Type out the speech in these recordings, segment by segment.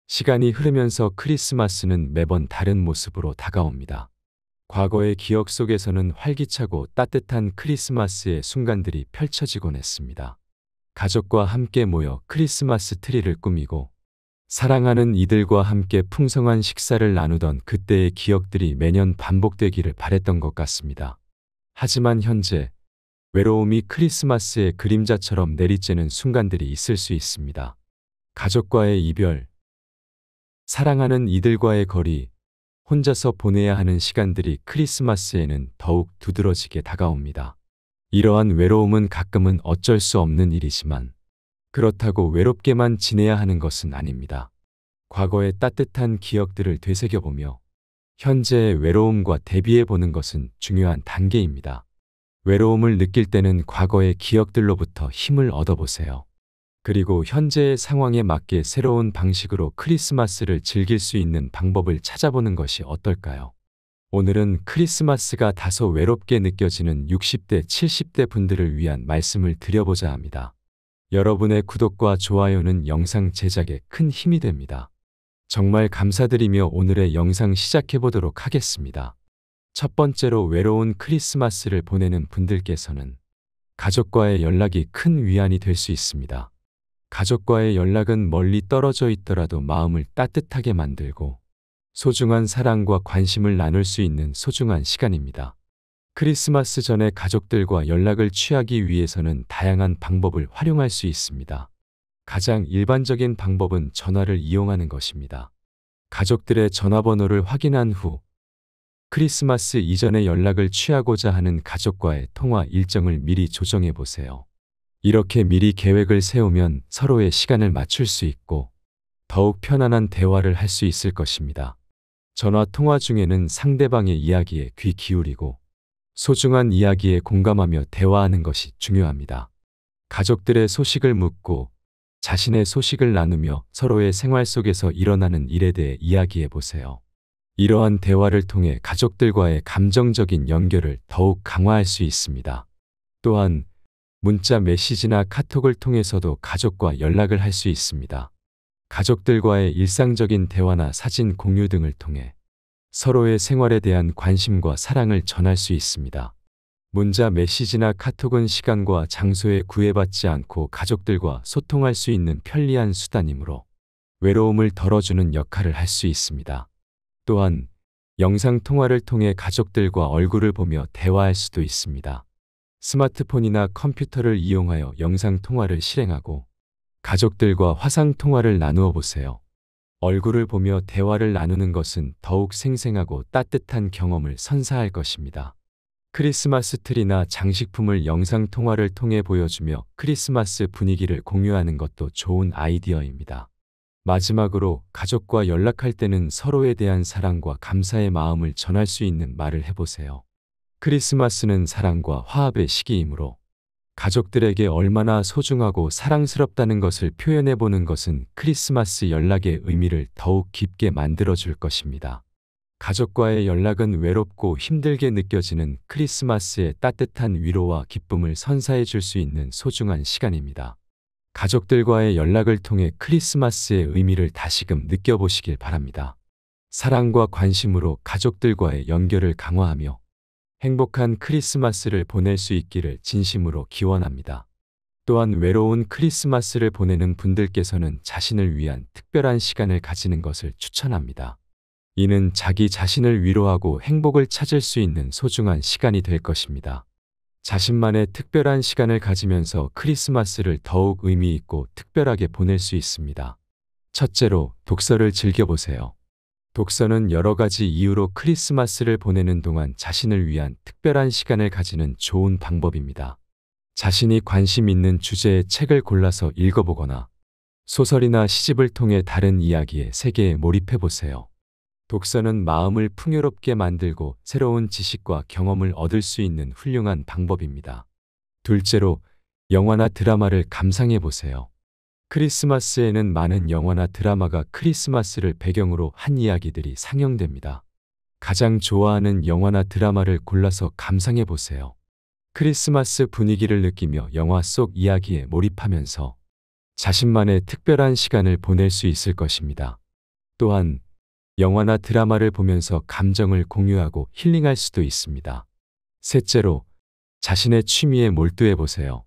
시간이 흐르면서 크리스마스는 매번 다른 모습으로 다가옵니다. 과거의 기억 속에서는 활기차고 따뜻한 크리스마스의 순간들이 펼쳐지곤 했습니다. 가족과 함께 모여 크리스마스 트리를 꾸미고 사랑하는 이들과 함께 풍성한 식사를 나누던 그때의 기억들이 매년 반복되기를 바랬던 것 같습니다. 하지만 현재 외로움이 크리스마스의 그림자처럼 내리쬐는 순간들이 있을 수 있습니다. 가족과의 이별, 사랑하는 이들과의 거리, 혼자서 보내야 하는 시간들이 크리스마스에는 더욱 두드러지게 다가옵니다. 이러한 외로움은 가끔은 어쩔 수 없는 일이지만 그렇다고 외롭게만 지내야 하는 것은 아닙니다. 과거의 따뜻한 기억들을 되새겨보며 현재의 외로움과 대비해보는 것은 중요한 단계입니다. 외로움을 느낄 때는 과거의 기억들로부터 힘을 얻어보세요. 그리고 현재의 상황에 맞게 새로운 방식으로 크리스마스를 즐길 수 있는 방법을 찾아보는 것이 어떨까요? 오늘은 크리스마스가 다소 외롭게 느껴지는 60대, 70대 분들을 위한 말씀을 드려보자 합니다. 여러분의 구독과 좋아요는 영상 제작에 큰 힘이 됩니다. 정말 감사드리며 오늘의 영상 시작해 보도록 하겠습니다. 첫 번째로 외로운 크리스마스를 보내는 분들께서는 가족과의 연락이 큰 위안이 될 수 있습니다. 가족과의 연락은 멀리 떨어져 있더라도 마음을 따뜻하게 만들고 소중한 사랑과 관심을 나눌 수 있는 소중한 시간입니다. 크리스마스 전에 가족들과 연락을 취하기 위해서는 다양한 방법을 활용할 수 있습니다. 가장 일반적인 방법은 전화를 이용하는 것입니다. 가족들의 전화번호를 확인한 후 크리스마스 이전에 연락을 취하고자 하는 가족과의 통화 일정을 미리 조정해 보세요. 이렇게 미리 계획을 세우면 서로의 시간을 맞출 수 있고 더욱 편안한 대화를 할 수 있을 것입니다. 전화 통화 중에는 상대방의 이야기에 귀 기울이고 소중한 이야기에 공감하며 대화하는 것이 중요합니다. 가족들의 소식을 묻고 자신의 소식을 나누며 서로의 생활 속에서 일어나는 일에 대해 이야기해 보세요. 이러한 대화를 통해 가족들과의 감정적인 연결을 더욱 강화할 수 있습니다. 또한 문자 메시지나 카톡을 통해서도 가족과 연락을 할 수 있습니다. 가족들과의 일상적인 대화나 사진 공유 등을 통해 서로의 생활에 대한 관심과 사랑을 전할 수 있습니다. 문자 메시지나 카톡은 시간과 장소에 구애받지 않고 가족들과 소통할 수 있는 편리한 수단이므로 외로움을 덜어주는 역할을 할 수 있습니다. 또한 영상 통화를 통해 가족들과 얼굴을 보며 대화할 수도 있습니다. 스마트폰이나 컴퓨터를 이용하여 영상 통화를 실행하고 가족들과 화상 통화를 나누어 보세요. 얼굴을 보며 대화를 나누는 것은 더욱 생생하고 따뜻한 경험을 선사할 것입니다. 크리스마스 트리나 장식품을 영상 통화를 통해 보여주며 크리스마스 분위기를 공유하는 것도 좋은 아이디어입니다. 마지막으로 가족과 연락할 때는 서로에 대한 사랑과 감사의 마음을 전할 수 있는 말을 해보세요. 크리스마스는 사랑과 화합의 시기이므로 가족들에게 얼마나 소중하고 사랑스럽다는 것을 표현해 보는 것은 크리스마스 연락의 의미를 더욱 깊게 만들어 줄 것입니다. 가족과의 연락은 외롭고 힘들게 느껴지는 크리스마스의 따뜻한 위로와 기쁨을 선사해 줄 수 있는 소중한 시간입니다. 가족들과의 연락을 통해 크리스마스의 의미를 다시금 느껴보시길 바랍니다. 사랑과 관심으로 가족들과의 연결을 강화하며 행복한 크리스마스를 보낼 수 있기를 진심으로 기원합니다. 또한 외로운 크리스마스를 보내는 분들께서는 자신을 위한 특별한 시간을 가지는 것을 추천합니다. 이는 자기 자신을 위로하고 행복을 찾을 수 있는 소중한 시간이 될 것입니다. 자신만의 특별한 시간을 가지면서 크리스마스를 더욱 의미 있고 특별하게 보낼 수 있습니다. 첫째로, 독서를 즐겨보세요. 독서는 여러 가지 이유로 크리스마스를 보내는 동안 자신을 위한 특별한 시간을 가지는 좋은 방법입니다. 자신이 관심 있는 주제의 책을 골라서 읽어보거나 소설이나 시집을 통해 다른 이야기의 세계에 몰입해보세요. 독서는 마음을 풍요롭게 만들고 새로운 지식과 경험을 얻을 수 있는 훌륭한 방법입니다. 둘째로, 영화나 드라마를 감상해보세요. 크리스마스에는 많은 영화나 드라마가 크리스마스를 배경으로 한 이야기들이 상영됩니다. 가장 좋아하는 영화나 드라마를 골라서 감상해보세요. 크리스마스 분위기를 느끼며 영화 속 이야기에 몰입하면서 자신만의 특별한 시간을 보낼 수 있을 것입니다. 또한 영화나 드라마를 보면서 감정을 공유하고 힐링할 수도 있습니다. 셋째로, 자신의 취미에 몰두해 보세요.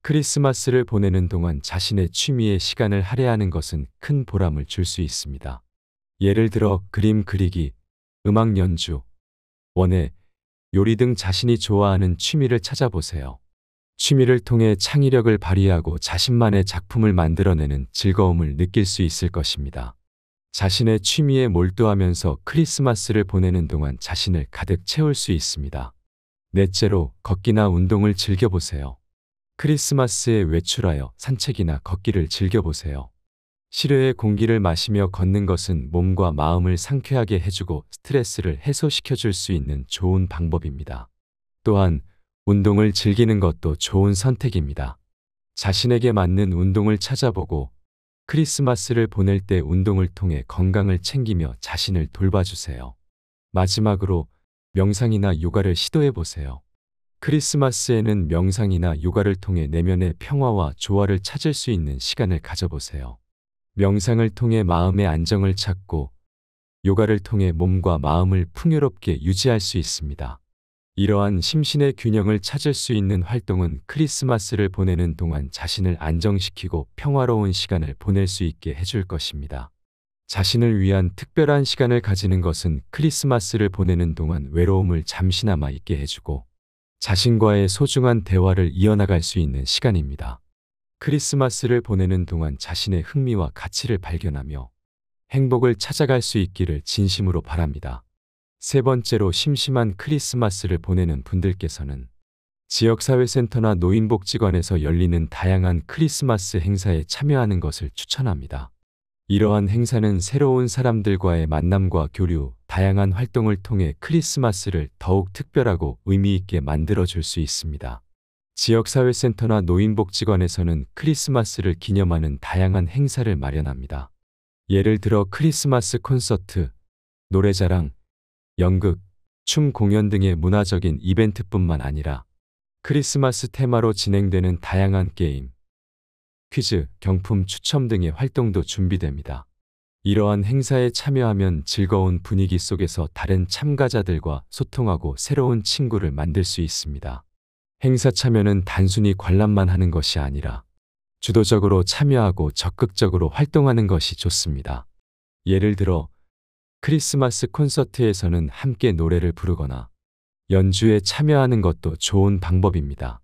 크리스마스를 보내는 동안 자신의 취미에 시간을 할애하는 것은 큰 보람을 줄 수 있습니다. 예를 들어 그림 그리기, 음악 연주, 원예, 요리 등 자신이 좋아하는 취미를 찾아보세요. 취미를 통해 창의력을 발휘하고 자신만의 작품을 만들어내는 즐거움을 느낄 수 있을 것입니다. 자신의 취미에 몰두하면서 크리스마스를 보내는 동안 자신을 가득 채울 수 있습니다. 넷째로, 걷기나 운동을 즐겨보세요. 크리스마스에 외출하여 산책이나 걷기를 즐겨보세요. 실외의 공기를 마시며 걷는 것은 몸과 마음을 상쾌하게 해주고 스트레스를 해소시켜줄 수 있는 좋은 방법입니다. 또한 운동을 즐기는 것도 좋은 선택입니다. 자신에게 맞는 운동을 찾아보고 크리스마스를 보낼 때 운동을 통해 건강을 챙기며 자신을 돌봐주세요. 마지막으로 명상이나 요가를 시도해 보세요. 크리스마스에는 명상이나 요가를 통해 내면의 평화와 조화를 찾을 수 있는 시간을 가져보세요. 명상을 통해 마음의 안정을 찾고 요가를 통해 몸과 마음을 풍요롭게 유지할 수 있습니다. 이러한 심신의 균형을 찾을 수 있는 활동은 크리스마스를 보내는 동안 자신을 안정시키고 평화로운 시간을 보낼 수 있게 해줄 것입니다. 자신을 위한 특별한 시간을 가지는 것은 크리스마스를 보내는 동안 외로움을 잠시나마 잊게 해주고 자신과의 소중한 대화를 이어나갈 수 있는 시간입니다. 크리스마스를 보내는 동안 자신의 흥미와 가치를 발견하며 행복을 찾아갈 수 있기를 진심으로 바랍니다. 세 번째로, 심심한 크리스마스를 보내는 분들께서는 지역사회센터나 노인복지관에서 열리는 다양한 크리스마스 행사에 참여하는 것을 추천합니다. 이러한 행사는 새로운 사람들과의 만남과 교류, 다양한 활동을 통해 크리스마스를 더욱 특별하고 의미 있게 만들어줄 수 있습니다. 지역사회센터나 노인복지관에서는 크리스마스를 기념하는 다양한 행사를 마련합니다. 예를 들어 크리스마스 콘서트, 노래자랑, 연극, 춤 공연 등의 문화적인 이벤트뿐만 아니라 크리스마스 테마로 진행되는 다양한 게임, 퀴즈, 경품 추첨 등의 활동도 준비됩니다. 이러한 행사에 참여하면 즐거운 분위기 속에서 다른 참가자들과 소통하고 새로운 친구를 만들 수 있습니다. 행사 참여는 단순히 관람만 하는 것이 아니라 주도적으로 참여하고 적극적으로 활동하는 것이 좋습니다. 예를 들어 크리스마스 콘서트에서는 함께 노래를 부르거나 연주에 참여하는 것도 좋은 방법입니다.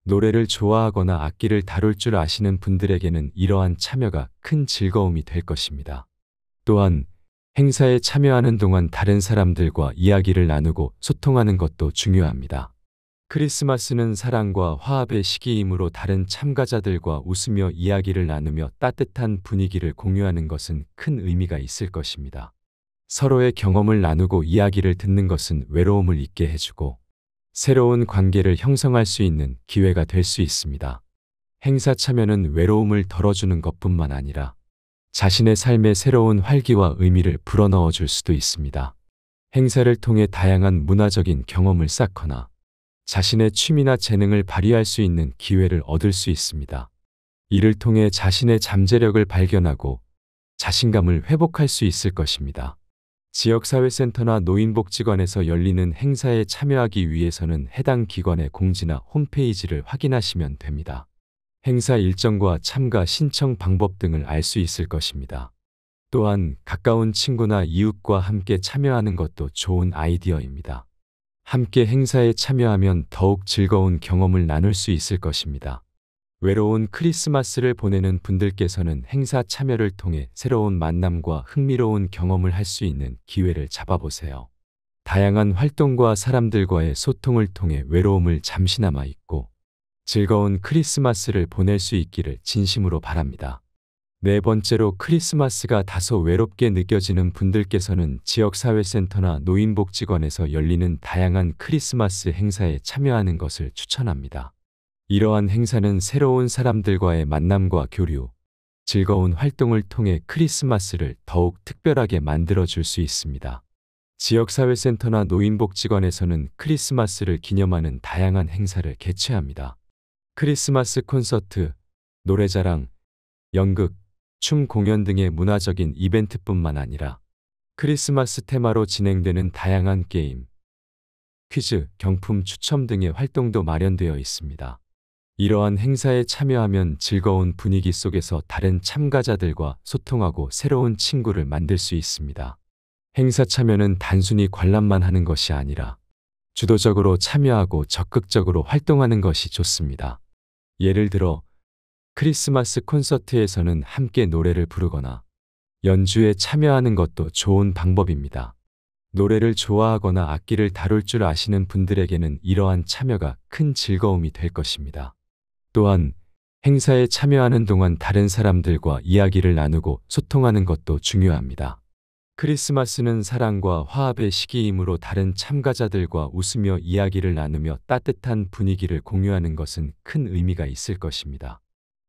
노래를 좋아하거나 악기를 다룰 줄 아시는 분들에게는 이러한 참여가 큰 즐거움이 될 것입니다. 또한 행사에 참여하는 동안 다른 사람들과 이야기를 나누고 소통하는 것도 중요합니다. 크리스마스는 사랑과 화합의 시기이므로 다른 참가자들과 웃으며 이야기를 나누며 따뜻한 분위기를 공유하는 것은 큰 의미가 있을 것입니다. 서로의 경험을 나누고 이야기를 듣는 것은 외로움을 잊게 해주고 새로운 관계를 형성할 수 있는 기회가 될 수 있습니다. 행사 참여는 외로움을 덜어주는 것뿐만 아니라 자신의 삶에 새로운 활기와 의미를 불어넣어 줄 수도 있습니다. 행사를 통해 다양한 문화적인 경험을 쌓거나 자신의 취미나 재능을 발휘할 수 있는 기회를 얻을 수 있습니다. 이를 통해 자신의 잠재력을 발견하고 자신감을 회복할 수 있을 것입니다. 지역사회센터나 노인복지관에서 열리는 행사에 참여하기 위해서는 해당 기관의 공지나 홈페이지를 확인하시면 됩니다. 행사 일정과 참가 신청 방법 등을 알 수 있을 것입니다. 또한 가까운 친구나 이웃과 함께 참여하는 것도 좋은 아이디어입니다. 함께 행사에 참여하면 더욱 즐거운 경험을 나눌 수 있을 것입니다. 외로운 크리스마스를 보내는 분들께서는 행사 참여를 통해 새로운 만남과 흥미로운 경험을 할 수 있는 기회를 잡아보세요. 다양한 활동과 사람들과의 소통을 통해 외로움을 잠시나마 잊고 즐거운 크리스마스를 보낼 수 있기를 진심으로 바랍니다. 네 번째로, 크리스마스가 다소 외롭게 느껴지는 분들께서는 지역사회센터나 노인복지관에서 열리는 다양한 크리스마스 행사에 참여하는 것을 추천합니다. 이러한 행사는 새로운 사람들과의 만남과 교류, 즐거운 활동을 통해 크리스마스를 더욱 특별하게 만들어줄 수 있습니다. 지역사회센터나 노인복지관에서는 크리스마스를 기념하는 다양한 행사를 개최합니다. 크리스마스 콘서트, 노래자랑, 연극, 춤 공연 등의 문화적인 이벤트뿐만 아니라 크리스마스 테마로 진행되는 다양한 게임, 퀴즈, 경품 추첨 등의 활동도 마련되어 있습니다. 이러한 행사에 참여하면 즐거운 분위기 속에서 다른 참가자들과 소통하고 새로운 친구를 만들 수 있습니다. 행사 참여는 단순히 관람만 하는 것이 아니라 주도적으로 참여하고 적극적으로 활동하는 것이 좋습니다. 예를 들어 크리스마스 콘서트에서는 함께 노래를 부르거나 연주에 참여하는 것도 좋은 방법입니다. 노래를 좋아하거나 악기를 다룰 줄 아시는 분들에게는 이러한 참여가 큰 즐거움이 될 것입니다. 또한 행사에 참여하는 동안 다른 사람들과 이야기를 나누고 소통하는 것도 중요합니다. 크리스마스는 사랑과 화합의 시기이므로 다른 참가자들과 웃으며 이야기를 나누며 따뜻한 분위기를 공유하는 것은 큰 의미가 있을 것입니다.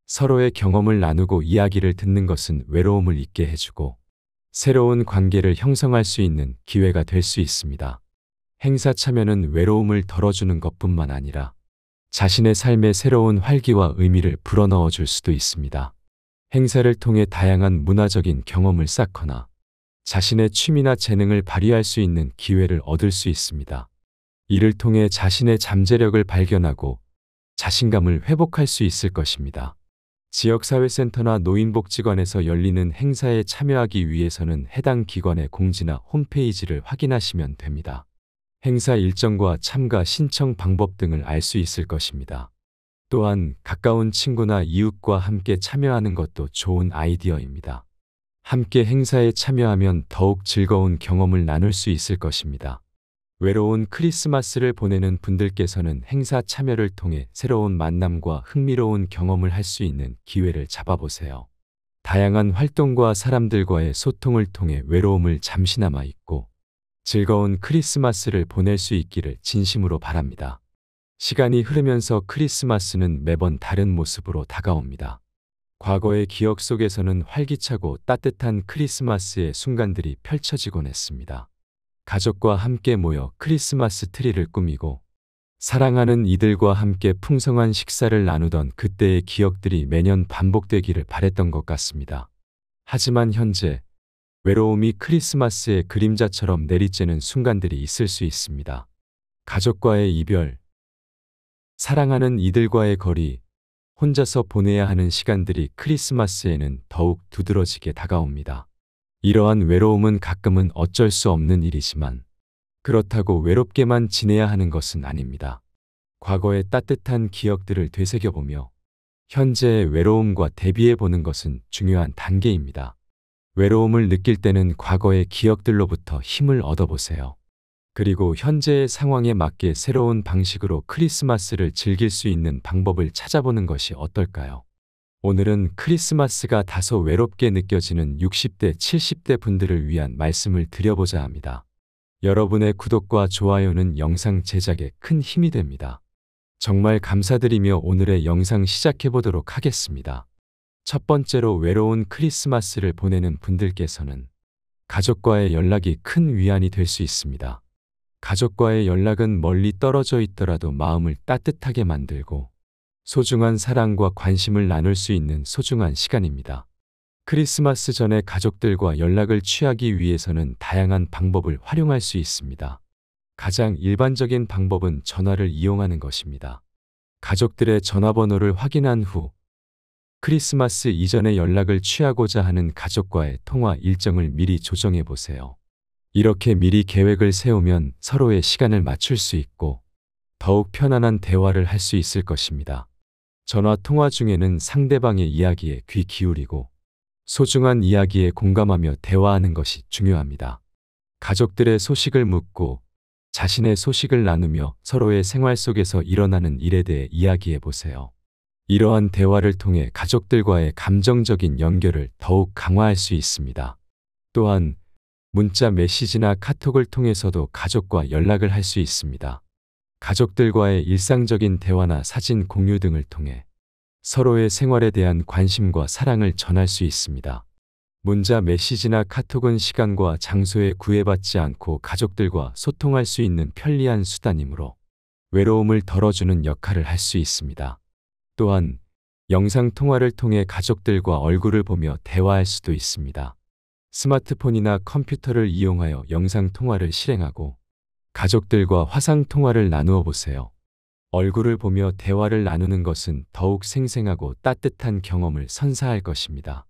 서로의 경험을 나누고 이야기를 듣는 것은 외로움을 잊게 해주고 새로운 관계를 형성할 수 있는 기회가 될 수 있습니다. 행사 참여는 외로움을 덜어주는 것뿐만 아니라 자신의 삶에 새로운 활기와 의미를 불어넣어 줄 수도 있습니다. 행사를 통해 다양한 문화적인 경험을 쌓거나 자신의 취미나 재능을 발휘할 수 있는 기회를 얻을 수 있습니다. 이를 통해 자신의 잠재력을 발견하고 자신감을 회복할 수 있을 것입니다. 지역사회센터나 노인복지관에서 열리는 행사에 참여하기 위해서는 해당 기관의 공지나 홈페이지를 확인하시면 됩니다. 행사 일정과 참가 신청 방법 등을 알 수 있을 것입니다. 또한 가까운 친구나 이웃과 함께 참여하는 것도 좋은 아이디어입니다. 함께 행사에 참여하면 더욱 즐거운 경험을 나눌 수 있을 것입니다. 외로운 크리스마스를 보내는 분들께서는 행사 참여를 통해 새로운 만남과 흥미로운 경험을 할 수 있는 기회를 잡아보세요. 다양한 활동과 사람들과의 소통을 통해 외로움을 잠시나마 잊고 즐거운 크리스마스를 보낼 수 있기를 진심으로 바랍니다. 시간이 흐르면서 크리스마스는 매번 다른 모습으로 다가옵니다. 과거의 기억 속에서는 활기차고 따뜻한 크리스마스의 순간들이 펼쳐지곤 했습니다. 가족과 함께 모여 크리스마스 트리를 꾸미고 사랑하는 이들과 함께 풍성한 식사를 나누던 그때의 기억들이 매년 반복되기를 바랬던 것 같습니다. 하지만 현재 외로움이 크리스마스의 그림자처럼 내리쬐는 순간들이 있을 수 있습니다. 가족과의 이별, 사랑하는 이들과의 거리, 혼자서 보내야 하는 시간들이 크리스마스에는 더욱 두드러지게 다가옵니다. 이러한 외로움은 가끔은 어쩔 수 없는 일이지만 그렇다고 외롭게만 지내야 하는 것은 아닙니다. 과거의 따뜻한 기억들을 되새겨보며 현재의 외로움과 대비해보는 것은 중요한 단계입니다. 외로움을 느낄 때는 과거의 기억들로부터 힘을 얻어보세요. 그리고 현재의 상황에 맞게 새로운 방식으로 크리스마스를 즐길 수 있는 방법을 찾아보는 것이 어떨까요? 오늘은 크리스마스가 다소 외롭게 느껴지는 60대, 70대 분들을 위한 말씀을 드려보자 합니다. 여러분의 구독과 좋아요는 영상 제작에 큰 힘이 됩니다. 정말 감사드리며 오늘의 영상 시작해 보도록 하겠습니다. 첫 번째로 외로운 크리스마스를 보내는 분들께서는 가족과의 연락이 큰 위안이 될 수 있습니다. 가족과의 연락은 멀리 떨어져 있더라도 마음을 따뜻하게 만들고 소중한 사랑과 관심을 나눌 수 있는 소중한 시간입니다. 크리스마스 전에 가족들과 연락을 취하기 위해서는 다양한 방법을 활용할 수 있습니다. 가장 일반적인 방법은 전화를 이용하는 것입니다. 가족들의 전화번호를 확인한 후 크리스마스 이전에 연락을 취하고자 하는 가족과의 통화 일정을 미리 조정해 보세요. 이렇게 미리 계획을 세우면 서로의 시간을 맞출 수 있고 더욱 편안한 대화를 할 수 있을 것입니다. 전화 통화 중에는 상대방의 이야기에 귀 기울이고 소중한 이야기에 공감하며 대화하는 것이 중요합니다. 가족들의 소식을 묻고 자신의 소식을 나누며 서로의 생활 속에서 일어나는 일에 대해 이야기해 보세요. 이러한 대화를 통해 가족들과의 감정적인 연결을 더욱 강화할 수 있습니다. 또한 문자 메시지나 카톡을 통해서도 가족과 연락을 할 수 있습니다. 가족들과의 일상적인 대화나 사진 공유 등을 통해 서로의 생활에 대한 관심과 사랑을 전할 수 있습니다. 문자 메시지나 카톡은 시간과 장소에 구애받지 않고 가족들과 소통할 수 있는 편리한 수단이므로 외로움을 덜어주는 역할을 할 수 있습니다. 또한 영상 통화를 통해 가족들과 얼굴을 보며 대화할 수도 있습니다. 스마트폰이나 컴퓨터를 이용하여 영상 통화를 실행하고 가족들과 화상 통화를 나누어 보세요. 얼굴을 보며 대화를 나누는 것은 더욱 생생하고 따뜻한 경험을 선사할 것입니다.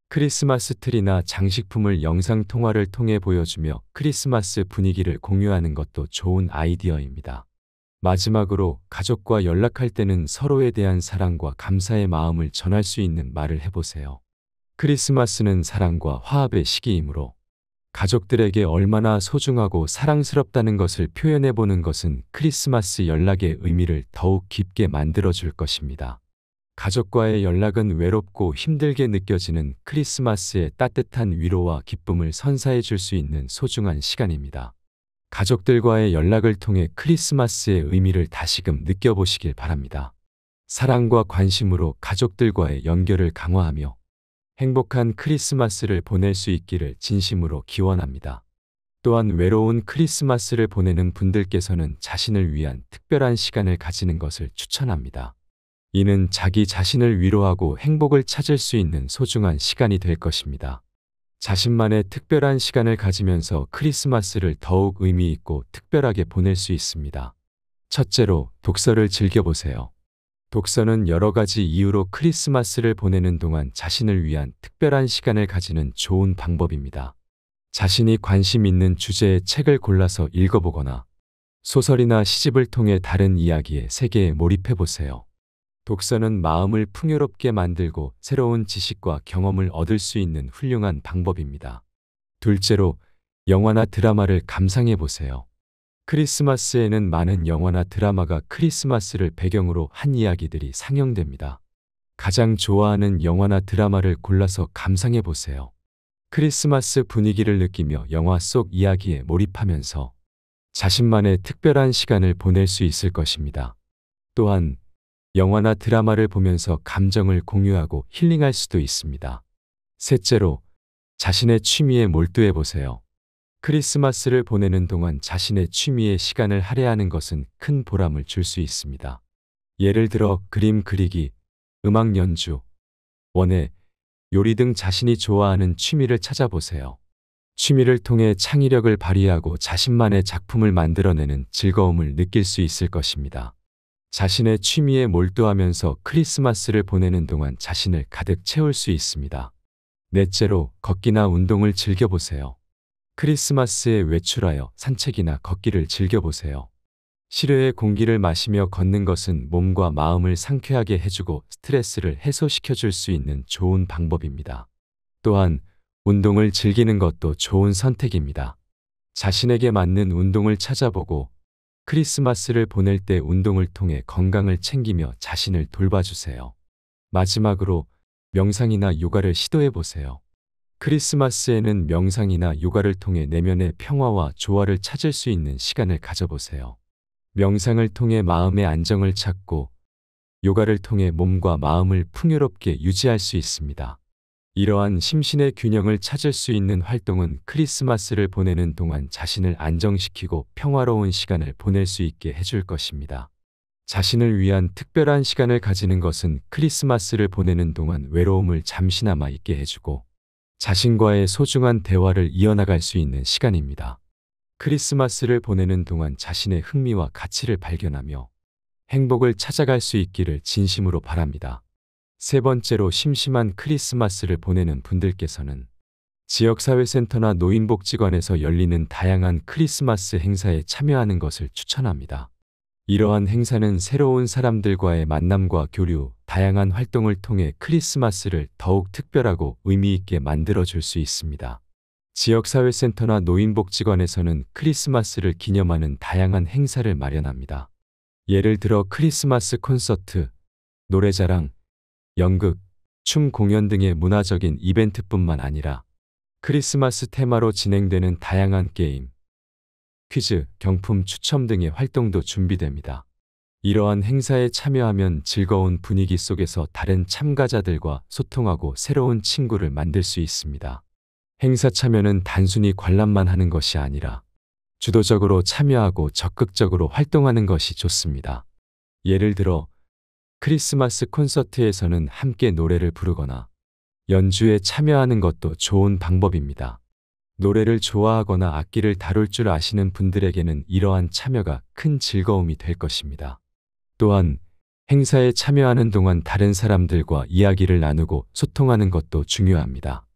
크리스마스 트리나 장식품을 영상 통화를 통해 보여주며 크리스마스 분위기를 공유하는 것도 좋은 아이디어입니다. 마지막으로 가족과 연락할 때는 서로에 대한 사랑과 감사의 마음을 전할 수 있는 말을 해보세요. 크리스마스는 사랑과 화합의 시기이므로 가족들에게 얼마나 소중하고 사랑스럽다는 것을 표현해 보는 것은 크리스마스 연락의 의미를 더욱 깊게 만들어 줄 것입니다. 가족과의 연락은 외롭고 힘들게 느껴지는 크리스마스의 따뜻한 위로와 기쁨을 선사해 줄 수 있는 소중한 시간입니다. 가족들과의 연락을 통해 크리스마스의 의미를 다시금 느껴보시길 바랍니다. 사랑과 관심으로 가족들과의 연결을 강화하며 행복한 크리스마스를 보낼 수 있기를 진심으로 기원합니다. 또한 외로운 크리스마스를 보내는 분들께서는 자신을 위한 특별한 시간을 가지는 것을 추천합니다. 이는 자기 자신을 위로하고 행복을 찾을 수 있는 소중한 시간이 될 것입니다. 자신만의 특별한 시간을 가지면서 크리스마스를 더욱 의미 있고 특별하게 보낼 수 있습니다. 첫째로, 독서를 즐겨보세요. 독서는 여러 가지 이유로 크리스마스를 보내는 동안 자신을 위한 특별한 시간을 가지는 좋은 방법입니다. 자신이 관심 있는 주제의 책을 골라서 읽어보거나 소설이나 시집을 통해 다른 이야기의 세계에 몰입해보세요. 독서는 마음을 풍요롭게 만들고 새로운 지식과 경험을 얻을 수 있는 훌륭한 방법입니다. 둘째로, 영화나 드라마를 감상해보세요. 크리스마스에는 많은 영화나 드라마가 크리스마스를 배경으로 한 이야기들이 상영됩니다. 가장 좋아하는 영화나 드라마를 골라서 감상해보세요. 크리스마스 분위기를 느끼며 영화 속 이야기에 몰입하면서 자신만의 특별한 시간을 보낼 수 있을 것입니다. 또한 영화나 드라마를 보면서 감정을 공유하고 힐링할 수도 있습니다. 셋째로, 자신의 취미에 몰두해 보세요. 크리스마스를 보내는 동안 자신의 취미에 시간을 할애하는 것은 큰 보람을 줄 수 있습니다. 예를 들어 그림 그리기, 음악 연주, 원예, 요리 등 자신이 좋아하는 취미를 찾아보세요. 취미를 통해 창의력을 발휘하고 자신만의 작품을 만들어내는 즐거움을 느낄 수 있을 것입니다. 자신의 취미에 몰두하면서 크리스마스를 보내는 동안 자신을 가득 채울 수 있습니다. 넷째로, 걷기나 운동을 즐겨보세요. 크리스마스에 외출하여 산책이나 걷기를 즐겨보세요. 실외의 공기를 마시며 걷는 것은 몸과 마음을 상쾌하게 해주고 스트레스를 해소시켜줄 수 있는 좋은 방법입니다. 또한 운동을 즐기는 것도 좋은 선택입니다. 자신에게 맞는 운동을 찾아보고 크리스마스를 보낼 때 운동을 통해 건강을 챙기며 자신을 돌봐주세요. 마지막으로, 명상이나 요가를 시도해보세요. 크리스마스에는 명상이나 요가를 통해 내면의 평화와 조화를 찾을 수 있는 시간을 가져보세요. 명상을 통해 마음의 안정을 찾고 요가를 통해 몸과 마음을 풍요롭게 유지할 수 있습니다. 이러한 심신의 균형을 찾을 수 있는 활동은 크리스마스를 보내는 동안 자신을 안정시키고 평화로운 시간을 보낼 수 있게 해줄 것입니다. 자신을 위한 특별한 시간을 가지는 것은 크리스마스를 보내는 동안 외로움을 잠시나마 잊게 해주고 자신과의 소중한 대화를 이어나갈 수 있는 시간입니다. 크리스마스를 보내는 동안 자신의 흥미와 가치를 발견하며 행복을 찾아갈 수 있기를 진심으로 바랍니다. 세 번째로, 심심한 크리스마스를 보내는 분들께서는 지역사회센터나 노인복지관에서 열리는 다양한 크리스마스 행사에 참여하는 것을 추천합니다. 이러한 행사는 새로운 사람들과의 만남과 교류, 다양한 활동을 통해 크리스마스를 더욱 특별하고 의미 있게 만들어줄 수 있습니다. 지역사회센터나 노인복지관에서는 크리스마스를 기념하는 다양한 행사를 마련합니다. 예를 들어 크리스마스 콘서트, 노래자랑, 연극, 춤 공연 등의 문화적인 이벤트뿐만 아니라 크리스마스 테마로 진행되는 다양한 게임, 퀴즈, 경품 추첨 등의 활동도 준비됩니다. 이러한 행사에 참여하면 즐거운 분위기 속에서 다른 참가자들과 소통하고 새로운 친구를 만들 수 있습니다. 행사 참여는 단순히 관람만 하는 것이 아니라 주도적으로 참여하고 적극적으로 활동하는 것이 좋습니다. 예를 들어 크리스마스 콘서트에서는 함께 노래를 부르거나 연주에 참여하는 것도 좋은 방법입니다. 노래를 좋아하거나 악기를 다룰 줄 아시는 분들에게는 이러한 참여가 큰 즐거움이 될 것입니다. 또한 행사에 참여하는 동안 다른 사람들과 이야기를 나누고 소통하는 것도 중요합니다.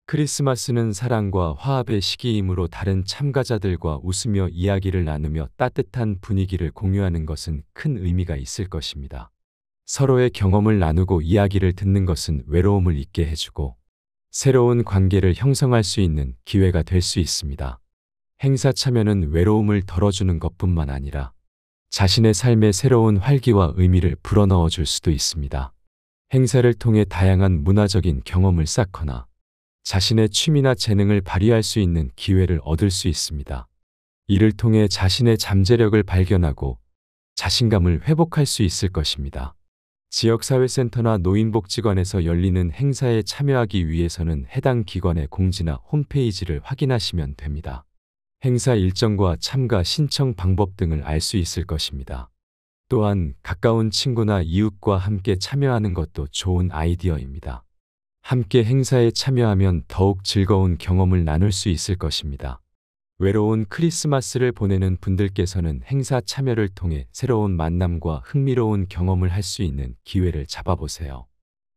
크리스마스는 사랑과 화합의 시기이므로 다른 참가자들과 웃으며 이야기를 나누며 따뜻한 분위기를 공유하는 것은 큰 의미가 있을 것입니다. 서로의 경험을 나누고 이야기를 듣는 것은 외로움을 잊게 해주고 새로운 관계를 형성할 수 있는 기회가 될 수 있습니다. 행사 참여는 외로움을 덜어주는 것뿐만 아니라 자신의 삶에 새로운 활기와 의미를 불어넣어 줄 수도 있습니다. 행사를 통해 다양한 문화적인 경험을 쌓거나 자신의 취미나 재능을 발휘할 수 있는 기회를 얻을 수 있습니다. 이를 통해 자신의 잠재력을 발견하고 자신감을 회복할 수 있을 것입니다. 지역사회센터나 노인복지관에서 열리는 행사에 참여하기 위해서는 해당 기관의 공지나 홈페이지를 확인하시면 됩니다. 행사 일정과 참가 신청 방법 등을 알 수 있을 것입니다. 또한 가까운 친구나 이웃과 함께 참여하는 것도 좋은 아이디어입니다. 함께 행사에 참여하면 더욱 즐거운 경험을 나눌 수 있을 것입니다. 외로운 크리스마스를 보내는 분들께서는 행사 참여를 통해 새로운 만남과 흥미로운 경험을 할 수 있는 기회를 잡아보세요.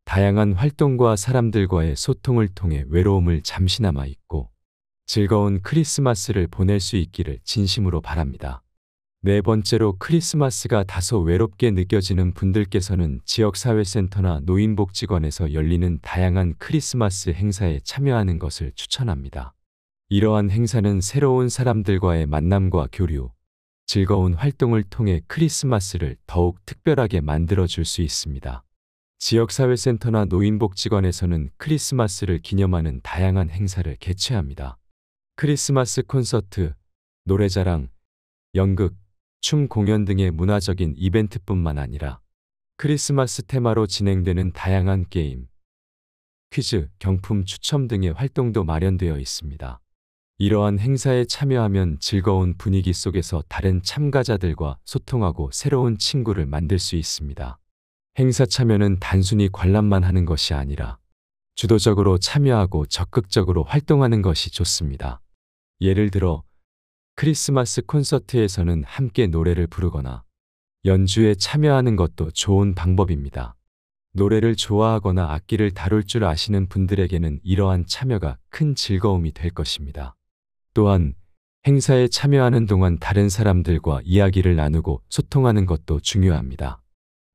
다양한 활동과 사람들과의 소통을 통해 외로움을 잠시나마 잊고 즐거운 크리스마스를 보낼 수 있기를 진심으로 바랍니다. 네 번째로, 크리스마스가 다소 외롭게 느껴지는 분들께서는 지역사회센터나 노인복지관에서 열리는 다양한 크리스마스 행사에 참여하는 것을 추천합니다. 이러한 행사는 새로운 사람들과의 만남과 교류, 즐거운 활동을 통해 크리스마스를 더욱 특별하게 만들어 줄 수 있습니다. 지역사회센터나 노인복지관에서는 크리스마스를 기념하는 다양한 행사를 개최합니다. 크리스마스 콘서트, 노래자랑, 연극, 춤 공연 등의 문화적인 이벤트뿐만 아니라 크리스마스 테마로 진행되는 다양한 게임, 퀴즈, 경품 추첨 등의 활동도 마련되어 있습니다. 이러한 행사에 참여하면 즐거운 분위기 속에서 다른 참가자들과 소통하고 새로운 친구를 만들 수 있습니다. 행사 참여는 단순히 관람만 하는 것이 아니라 주도적으로 참여하고 적극적으로 활동하는 것이 좋습니다. 예를 들어 크리스마스 콘서트에서는 함께 노래를 부르거나 연주에 참여하는 것도 좋은 방법입니다. 노래를 좋아하거나 악기를 다룰 줄 아시는 분들에게는 이러한 참여가 큰 즐거움이 될 것입니다. 또한 행사에 참여하는 동안 다른 사람들과 이야기를 나누고 소통하는 것도 중요합니다.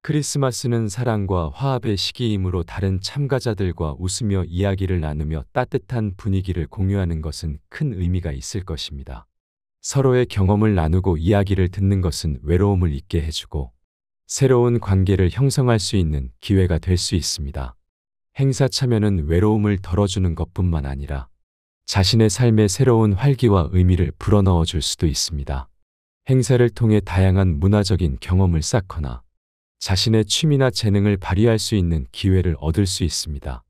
크리스마스는 사랑과 화합의 시기이므로 다른 참가자들과 웃으며 이야기를 나누며 따뜻한 분위기를 공유하는 것은 큰 의미가 있을 것입니다. 서로의 경험을 나누고 이야기를 듣는 것은 외로움을 잊게 해주고 새로운 관계를 형성할 수 있는 기회가 될 수 있습니다. 행사 참여는 외로움을 덜어주는 것뿐만 아니라 자신의 삶에 새로운 활기와 의미를 불어넣어 줄 수도 있습니다. 행사를 통해 다양한 문화적인 경험을 쌓거나 자신의 취미나 재능을 발휘할 수 있는 기회를 얻을 수 있습니다.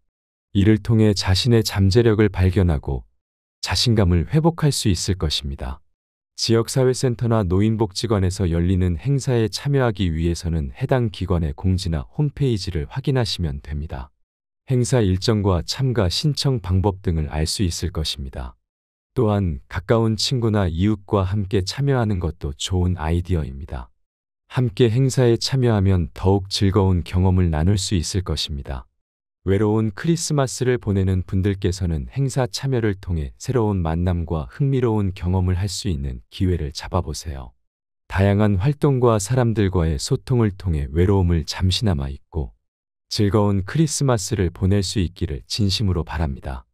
이를 통해 자신의 잠재력을 발견하고 자신감을 회복할 수 있을 것입니다. 지역사회센터나 노인복지관에서 열리는 행사에 참여하기 위해서는 해당 기관의 공지나 홈페이지를 확인하시면 됩니다. 행사 일정과 참가 신청 방법 등을 알 수 있을 것입니다. 또한 가까운 친구나 이웃과 함께 참여하는 것도 좋은 아이디어입니다. 함께 행사에 참여하면 더욱 즐거운 경험을 나눌 수 있을 것입니다. 외로운 크리스마스를 보내는 분들께서는 행사 참여를 통해 새로운 만남과 흥미로운 경험을 할 수 있는 기회를 잡아보세요. 다양한 활동과 사람들과의 소통을 통해 외로움을 잠시나마 잊고 즐거운 크리스마스를 보낼 수 있기를 진심으로 바랍니다.